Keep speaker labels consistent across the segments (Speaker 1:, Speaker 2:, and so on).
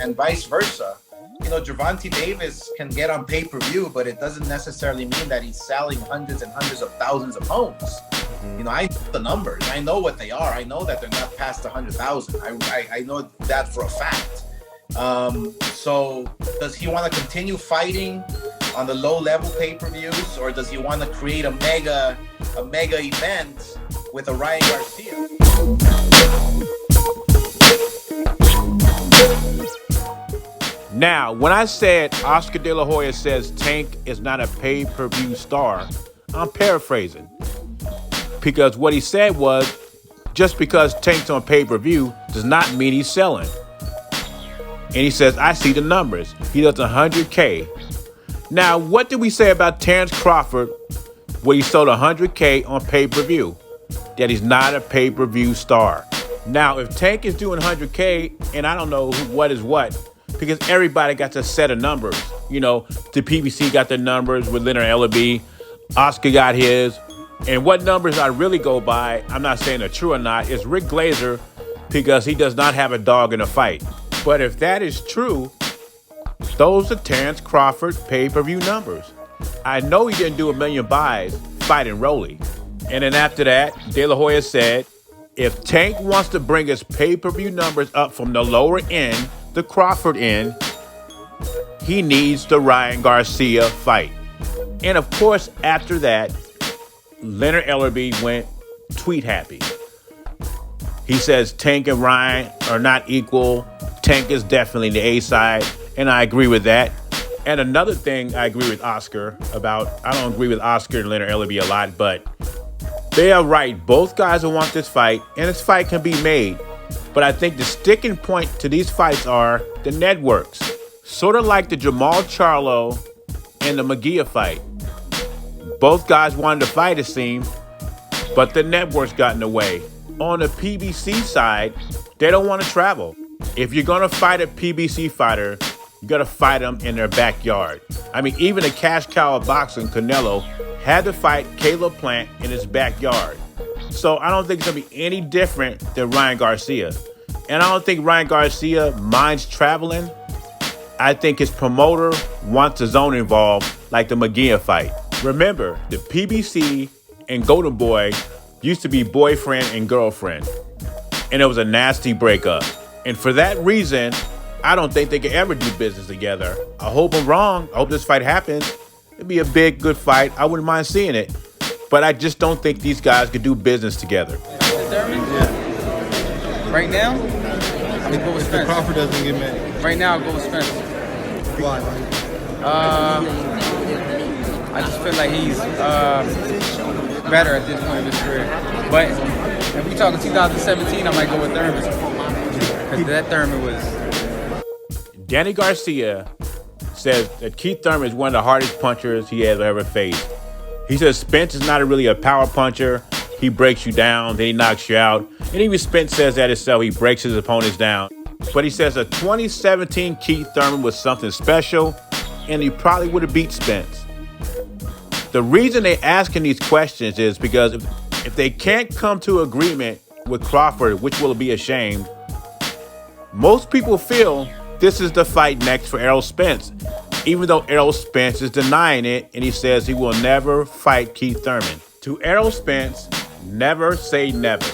Speaker 1: and vice versa. Gervonta Davis can get on pay-per-view, but it doesn't necessarily mean that he's selling hundreds and hundreds of thousands of homes. I know the numbers. I know what they are. I know that they're not past 100,000. I know that for a fact. So does he want to continue fighting on the low-level pay-per-views, or does he want to create a mega event with a Ryan Garcia?
Speaker 2: Now, when I said Oscar De La Hoya says Tank is not a pay-per-view star, I'm paraphrasing. Because what he said was, just because Tank's on pay-per-view does not mean he's selling. And he says, I see the numbers. He does 100K. Now, what did we say about Terrence Crawford when he sold 100K on pay-per-view? That he's not a pay-per-view star. Now, if Tank is doing 100K, and I don't know what is what, because everybody got a set of numbers. The PBC got their numbers with Leonard Ellerbe. Oscar got his. And what numbers I really go by, I'm not saying they're true or not, is Rick Glazer, because he does not have a dog in a fight. But if that is true, those are Terrence Crawford pay-per-view numbers. I know he didn't do 1 million buys fighting Rolly. And then after that, De La Hoya said, if Tank wants to bring his pay-per-view numbers up from the lower end, the Crawford end, he needs the Ryan Garcia fight. And of course, after that, Leonard Ellerbe went tweet happy. He says Tank and Ryan are not equal. Tank is definitely the A side, and I agree with that. And another thing I agree with Oscar about, I don't agree with Oscar and Leonard Ellerbe a lot, but they are right. Both guys will want this fight, and this fight can be made. But I think the sticking point to these fights are the networks. Sort of like the Jamal Charlo and the Magia fight. Both guys wanted to fight, it seemed, but the networks got in the way. On the PBC side, they don't want to travel. If you're going to fight a PBC fighter, you got to fight them in their backyard. I mean, even the cash cow of boxing, Canelo, had to fight Caleb Plant in his backyard. So I don't think it's going to be any different than Ryan Garcia. And I don't think Ryan Garcia minds traveling. I think his promoter wants his own involved, like the Magia fight. Remember, the PBC and Golden Boy used to be boyfriend and girlfriend. And it was a nasty breakup. And for that reason, I don't think they could ever do business together. I hope I'm wrong. I hope this fight happens. It'd be a big, good fight. I wouldn't mind seeing it. But I just don't think these guys could do business together.
Speaker 3: Yeah. Right now, I'm going to go with Spence.
Speaker 4: Crawford doesn't get mad.
Speaker 3: Right now, I'll go with Spence.
Speaker 4: Why?
Speaker 3: I just feel like he's better at this point of his career. But if we talking 2017, I might go with Thurman. Because that Thurman was...
Speaker 2: Danny Garcia says that Keith Thurman is one of the hardest punchers he has ever faced. He says Spence is not really a power puncher. He breaks you down, then he knocks you out. And even Spence says that himself. He breaks his opponents down. But he says a 2017 Keith Thurman was something special, and he probably would have beat Spence. The reason they're asking these questions is because if they can't come to agreement with Crawford, which will be a shame, most people feel this is the fight next for Errol Spence, even though Errol Spence is denying it, and he says he will never fight Keith Thurman. To Errol Spence, never say never.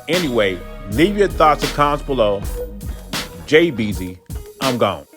Speaker 2: Anyway, leave your thoughts and comments below. Jay Beezy, I'm gone.